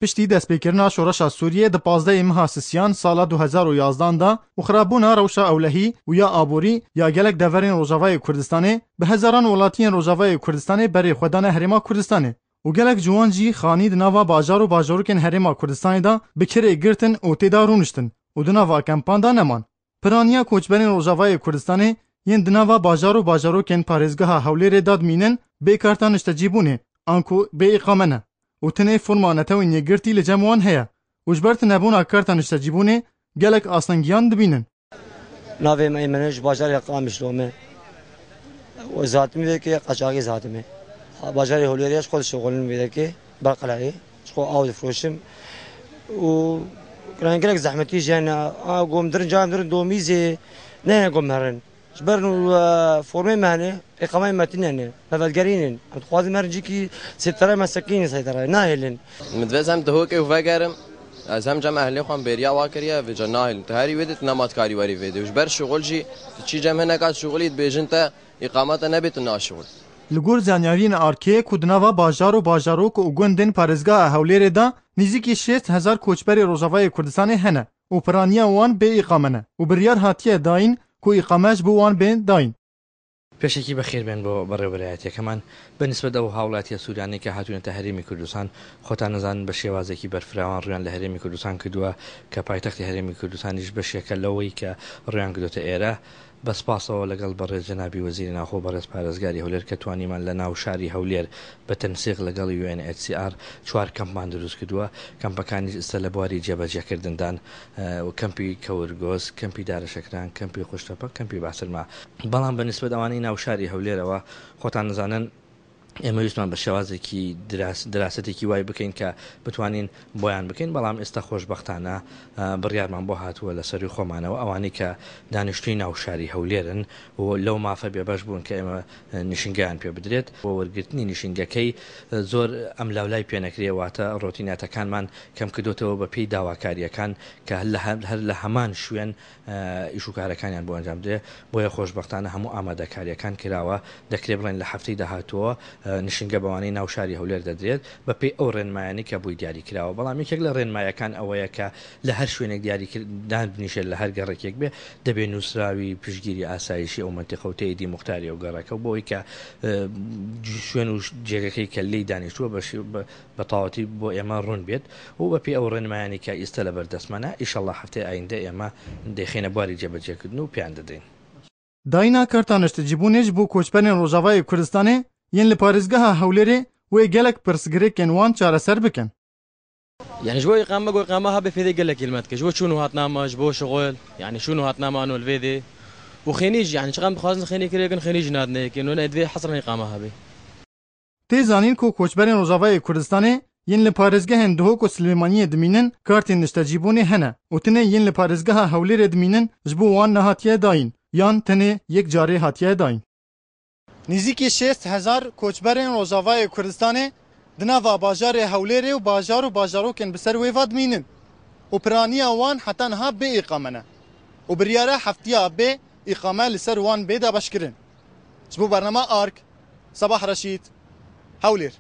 پشتی دەستپێکردنا شۆڕەشا سووریێ di 15 meha sisiyan sala 2011 da û xirabûna rewşa ewlehî û ya aborî ya gelek deverên Rojavayê Kurdistanê bi hezaran welatiyên Rojavayê Kurdistanê berê xwe dane Herêma Kurdistanê û gelek ciwan jî xanî di nava bajar û bajarokên Herêma Kurdistanê da bi kirê girtin û têda rûniştin û di nava kempan da neman. Piraniya koçberên Rojavayê Kurdistanê yên di nava bajar û bajarokên parêzgeha Hewlêrê da dimînin bêkarta niştecîbûnê an ku bêîqame ne. û tinê forma netewên yekgirtî li cem wan heye û ji ber tinebûna karta niştecîbûnê gelek aslengiyan dibînin. Navê me Îmen e ji bajarê Qamişlomê û zatîmê vekê qaçaxî zatîmê. Bajarê Hewlêrê ji xwe dişexulin vê dekê Berqelayê ji xwe aw difroşim û gelek zehmetî ji hene gom dirin carên dirin domîzê nehene gom herin. Ji ber formê me hene îqamayên me tîn hene mevedgerînin. Em dixwazin herin cîkî sêtera mesekînê sêtera nahêlin. Min divê em dihokê û vegerim ez hem cem ehlê xwe bêriya wa kiriye vê ca nahêlin. Tu herî wê de tu nematkarî werî vê de ji ber şixul jî tu çî cem hineka şixulî dibêjin te îqameta nebê tu naşixul. Li gor zanyariyên arkê ku di nava bajar û bajarok û gundên parêzgeha Hewlêrê da nîzîkî 6000 koçberê Rojavayê Kurdistanê hene û piraniya wan bê îqame ne û biryar hatiye dayîn ku îqame ji bo wan bên dayîn. پێشێکی بەخێربێن بۆ بەڕێوەبەرایەتەکەمان بەنسبەت ئەو هاوڵاتیە سوورانی کە هاتوونەتە هەرێمی کوردستان خۆتان نەزانن بە شێوازێکی بەرفراوان ڕویان لە هەرێمی کوردستان کردووە کە پایتەختی هەرێمی کوردستانیش بەشێکە لەوەی کە ڕویان کردوتە ئێرە بەسپاسەوە لەگەڵ بەڕێز جەنابی وەزیری ناوخۆ بەڕێز پارێزگاری هەولێر کە توانیمان لە ناو شاری هەولێر بە تەنسیق لەگەڵ UNHCR 4 کەمپمان دروست کردووە کەمپەکانی ئستە لە بواری جێبەجێکردندان و کەمپی کەورگۆز کەمپی دارەشەکران کەمپی خوشتەپە کەمپی باسرما بەڵام بەنسبەت ئەوانەی ناو شاری هەولێرەوە خۆتان نزانن ئێمە ویستمان بە شێوازێکی دراستێکی وای بکەین کە بتوانین بۆیان بکەین بەڵام ئێستا خۆشبەختانە بڕیارمان بۆ هاتووە لە سەری خۆمانەوە ئەوانەی کە دانیشتووی ناو شاری هەولێرن و لەو مافە بێبەش بوون کە ئێمە نیشنگیان پێ بدرێت بۆ وەرگرتنی نیشنگەکەی زۆر ئەم لاولای پێنەکرێواتە ڕۆتیناتەکانمان کەم کردوتەوە بە پێی داواکاریەکان کە هەر لە هەمان شوێن ئیشوکارەکانیان بۆ ئەنجام درێ بۆیە خۆشبەختانە هەموو ئامادەکاریەکان کراوە دەکرێت بڵێن لە هەفتەی داهاتووە نشنگە بەوانەی ناو شاری هەولێر دەدرێت بە پێی ئەو ڕێنمایانی کە بووی دیاری کراوە بەڵام یەکێک لە ڕێنمایەکان ئەوەیە کە لە هەر شوێنێک دیاریکردان بنیشێت لە هەر گەڕێکێک بێ دەبێت نووسراوی پشگیری ئاسایشی ئەو منتیقەوتەیەدی مختاری و گەڕەکە بۆی کە شوێن و جێگەکەی کە لی دانیشتووە بە تاواتی بۆ ئێمە ڕوون بێت و بە پێی ئەو ڕێنمایانی کە ئێستا لە بەردەستمانە ئیشەڵڵا هەفتەی ئایندە ئێمە دەخینە بواری جێبەجێکردن و پیان دەدەین. داینا karta niştecîbûnê ji bo koçberên Rojavayê Kurdistanê yên li parêzgeha Hewlêrê wê gelek pirsgirêkên wan çareser bikin. يعني جوا إقامة جو إقامة هبة في ذي قال لك كلمات كجوا شنو هاتنامة جبوا شغل يعني شنو هاتنامة أنو الفيدي وخنيج يعني شغال بخازن خنيج كريجن خنيج نادني كأنه ندفع حصرنا إقامة هبة. Tê zanîn ku koçberên Rojavayê Kurdistanê yên li parêzgehên Duhok û Silêmaniyê dimînin kartên niştecîbûnê hene û tinê yên li parêzgeha Hewlêrê dimînin ji bo wan nehatiye dayîn yan tenê yek carê hatiye dayîn. Nîzîkî 6000 koçberên Rojavayê Kurdistanê di nava bajarê Hewlêrê û bajar û bajarokên bi ser wê ve dimînin û piraniya wan heta niha bê îqame ne û biryara heftiya bê îqame li ser wan bê de beşkirin. Ji bo bername Ark Sabah Reşîd Hewlêr.